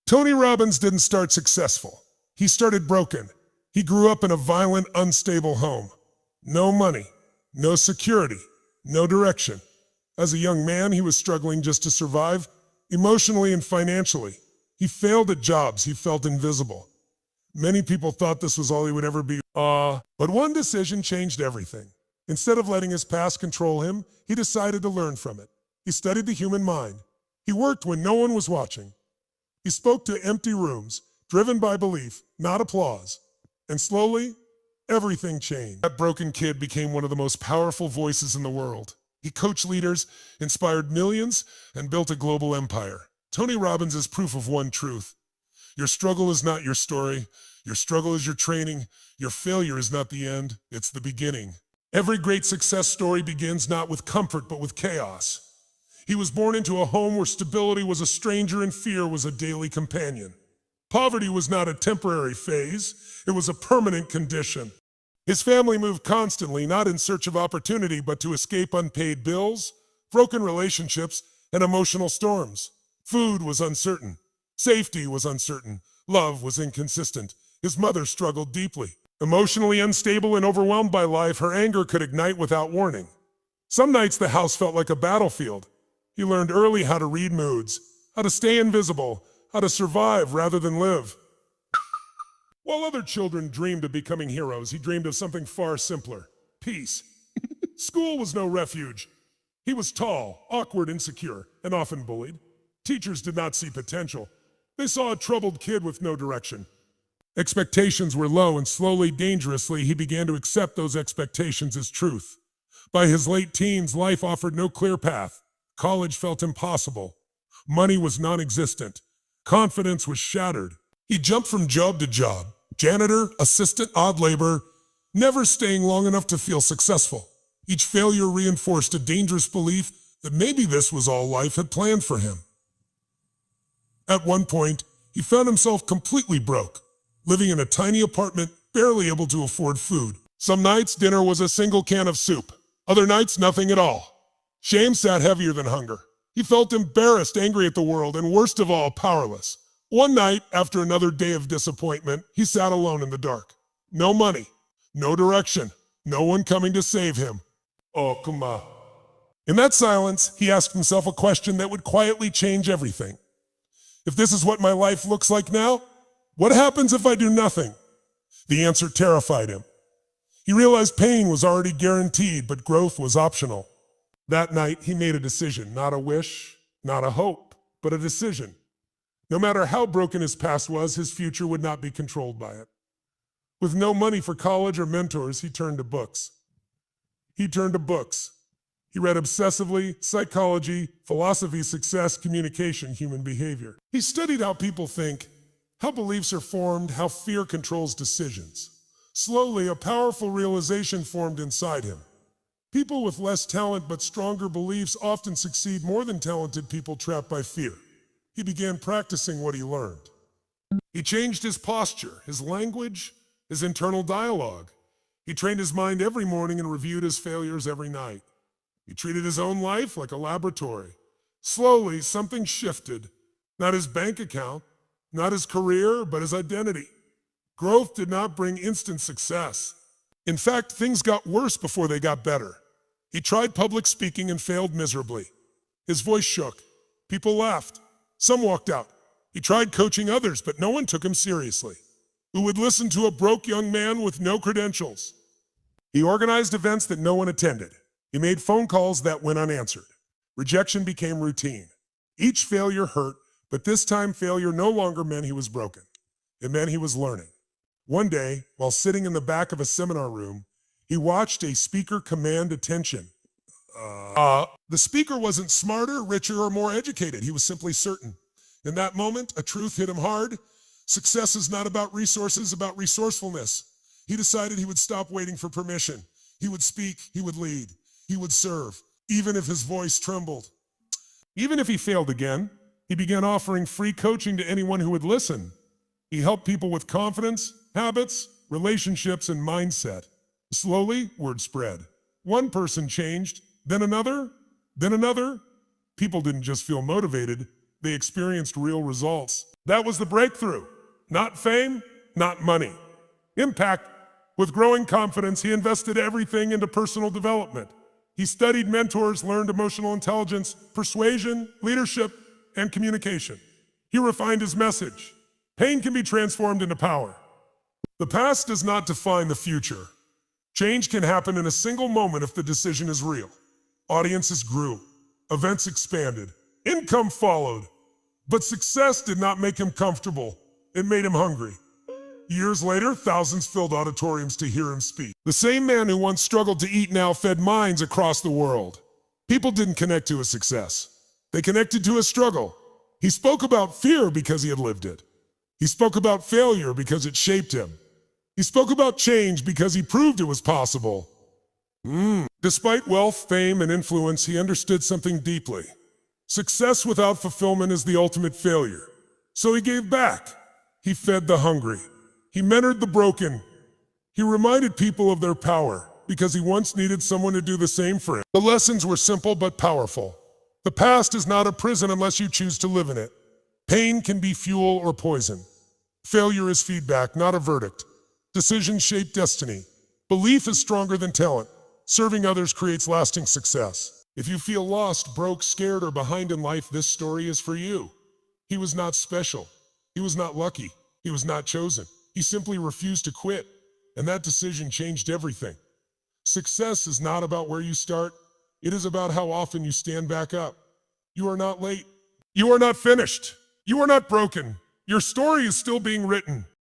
Tony Robbins didn't start successful. He started broken. He grew up in a violent, unstable home. No money, no security, no direction. As a young man, he was struggling just to survive, emotionally and financially. He failed at jobs. He felt invisible. Many people thought this was all he would ever be. But one decision changed everything. Instead of letting his past control him, he decided to learn from it. He studied the human mind. He worked when no one was watching. He spoke to empty rooms, driven by belief, not applause. And slowly, everything changed. That broken kid became one of the most powerful voices in the world. He coached leaders, inspired millions, and built a global empire. Tony Robbins is proof of one truth. Your struggle is not your story. Your struggle is your training. Your failure is not the end, it's the beginning. Every great success story begins not with comfort, but with chaos. He was born into a home where stability was a stranger and fear was a daily companion. Poverty was not a temporary phase, it was a permanent condition. His family moved constantly, not in search of opportunity, but to escape unpaid bills, broken relationships, and emotional storms. Food was uncertain. Safety was uncertain. Love was inconsistent. His mother struggled deeply. Emotionally unstable and overwhelmed by life, her anger could ignite without warning. Some nights the house felt like a battlefield. He learned early how to read moods, how to stay invisible, how to survive rather than live. While other children dreamed of becoming heroes, he dreamed of something far simpler: peace. School was no refuge. He was tall, awkward, insecure, and often bullied. Teachers did not see potential. They saw a troubled kid with no direction. Expectations were low, and slowly, dangerously, he began to accept those expectations as truth. By his late teens, life offered no clear path. College felt impossible. Money was non-existent. Confidence was shattered. He jumped from job to job, janitor, assistant, odd labor, never staying long enough to feel successful. Each failure reinforced a dangerous belief that maybe this was all life had planned for him. At one point, he found himself completely broke, living in a tiny apartment, barely able to afford food. Some nights, dinner was a single can of soup. Other nights, nothing at all. Shame sat heavier than hunger. He felt embarrassed, angry at the world, and worst of all, powerless. One night, after another day of disappointment, he sat alone in the dark. No money, no direction, no one coming to save him. Oh, come on. In that silence, he asked himself a question that would quietly change everything. If this is what my life looks like now, what happens if I do nothing? The answer terrified him. He realized pain was already guaranteed, but growth was optional. That night, he made a decision, not a wish, not a hope, but a decision. No matter how broken his past was, his future would not be controlled by it. With no money for college or mentors, he turned to books. He read obsessively: psychology, philosophy, success, communication, human behavior. He studied how people think, how beliefs are formed, how fear controls decisions. Slowly, a powerful realization formed inside him. People with less talent but stronger beliefs often succeed more than talented people trapped by fear. He began practicing what he learned. He changed his posture, his language, his internal dialogue. He trained his mind every morning and reviewed his failures every night. He treated his own life like a laboratory. Slowly, something shifted. Not his bank account, not his career, but his identity. Growth did not bring instant success. In fact, things got worse before they got better. He tried public speaking and failed miserably. His voice shook. People laughed. Some walked out. He tried coaching others, but no one took him seriously. Who would listen to a broke young man with no credentials? He organized events that no one attended. He made phone calls that went unanswered. Rejection became routine. Each failure hurt, but this time failure no longer meant he was broken. It meant he was learning. One day, while sitting in the back of a seminar room, he watched a speaker command attention. The speaker wasn't smarter, richer, or more educated. He was simply certain. In that moment, a truth hit him hard. Success is not about resources, about resourcefulness. He decided he would stop waiting for permission. He would speak, he would lead, he would serve, even if his voice trembled. Even if he failed again, he began offering free coaching to anyone who would listen. He helped people with confidence, habits, relationships, and mindset. Slowly, word spread. One person changed, then another, then another. People didn't just feel motivated, they experienced real results. That was the breakthrough. Not fame, not money. Impact. With growing confidence, he invested everything into personal development. He studied mentors, learned emotional intelligence, persuasion, leadership, and communication. He refined his message. Pain can be transformed into power. The past does not define the future. Change can happen in a single moment if the decision is real. Audiences grew. Events expanded. Income followed. But success did not make him comfortable. It made him hungry. Years later, thousands filled auditoriums to hear him speak. The same man who once struggled to eat now fed minds across the world. People didn't connect to his success. They connected to his struggle. He spoke about fear because he had lived it. He spoke about failure because it shaped him. He spoke about change because he proved it was possible. Despite wealth, fame, and influence, he understood something deeply. Success without fulfillment is the ultimate failure. So he gave back. He fed the hungry. He mentored the broken. He reminded people of their power because he once needed someone to do the same for him. The lessons were simple but powerful. The past is not a prison unless you choose to live in it. Pain can be fuel or poison. Failure is feedback, not a verdict. Decisions shape destiny. Belief is stronger than talent. Serving others creates lasting success. If you feel lost, broke, scared, or behind in life, this story is for you. He was not special. He was not lucky. He was not chosen. He simply refused to quit, and that decision changed everything. Success is not about where you start. It is about how often you stand back up. You are not late. You are not finished. You are not broken. Your story is still being written.